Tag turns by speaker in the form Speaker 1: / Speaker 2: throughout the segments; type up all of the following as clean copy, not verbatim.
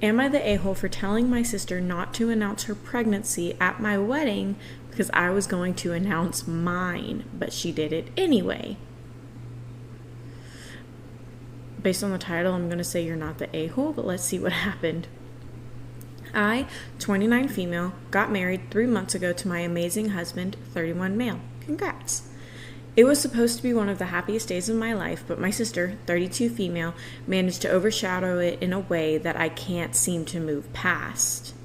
Speaker 1: Am I the a-hole for telling my sister not to announce her pregnancy at my wedding because I was going to announce mine, but she did it anyway? Based on the title, I'm going to say you're not the a-hole, but let's see what happened. I, 29 female, got married 3 months ago to my amazing husband, 31 male. Congrats. It was supposed to be one of the happiest days of my life, but my sister, 32 female, managed to overshadow it in a way that I can't seem to move past.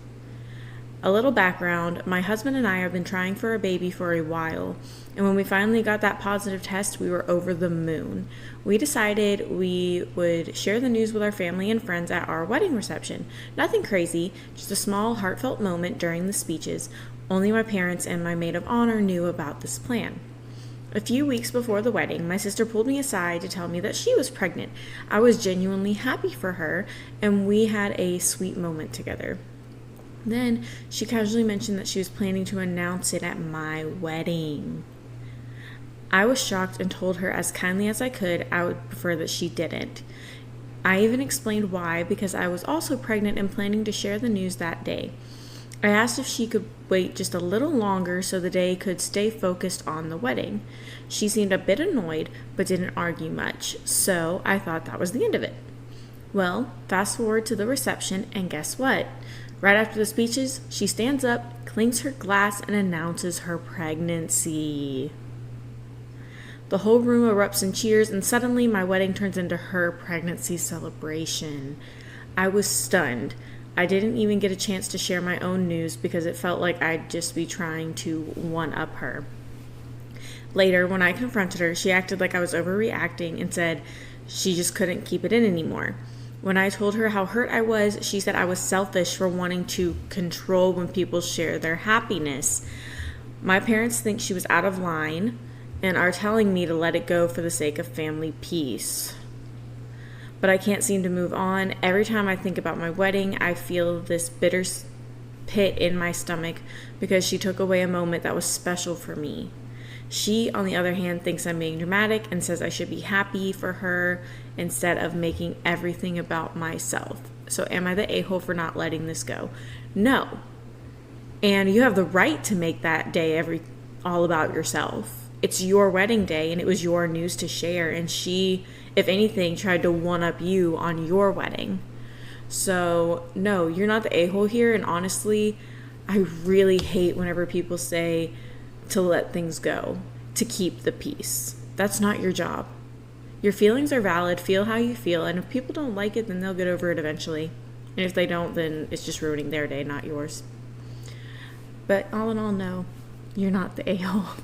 Speaker 1: A little background, my husband and I have been trying for a baby for a while, and when we finally got that positive test, we were over the moon. We decided we would share the news with our family and friends at our wedding reception. Nothing crazy, just a small, heartfelt moment during the speeches. Only my parents and my maid of honor knew about this plan. A few weeks before the wedding, my sister pulled me aside to tell me that she was pregnant. I was genuinely happy for her, and we had a sweet moment together. Then she casually mentioned that she was planning to announce it at my wedding. I was shocked and told her as kindly as I could I would prefer that she didn't. I even explained why, because I was also pregnant and planning to share the news that day. I asked if she could wait just a little longer so the day could stay focused on the wedding. She seemed a bit annoyed, but didn't argue much, so I thought that was the end of it. Well, fast forward to the reception, and guess what? Right after the speeches, she stands up, clings her glass, and announces her pregnancy. The whole room erupts in cheers, and suddenly my wedding turns into her pregnancy celebration. I was stunned. I didn't even get a chance to share my own news because it felt like I'd just be trying to one-up her. Later, when I confronted her, she acted like I was overreacting and said she just couldn't keep it in anymore. When I told her how hurt I was, she said I was selfish for wanting to control when people share their happiness. My parents think she was out of line and are telling me to let it go for the sake of family peace. But I can't seem to move on. Every time I think about my wedding, I feel this bitter pit in my stomach because she took away a moment that was special for me. She, on the other hand, thinks I'm being dramatic and says I should be happy for her instead of making everything about myself. So am I the a-hole for not letting this go? No. And you have the right to make that day all about yourself. It's your wedding day and it was your news to share, and she, if anything, tried to one-up you on your wedding. So no, you're not the a-hole here, and honestly, I really hate whenever people say to let things go, to keep the peace. That's not your job. Your feelings are valid, feel how you feel, and if people don't like it, then they'll get over it eventually. And if they don't, then it's just ruining their day, not yours. But all in all, no, you're not the a-hole.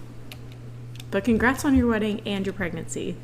Speaker 1: But congrats on your wedding and your pregnancy.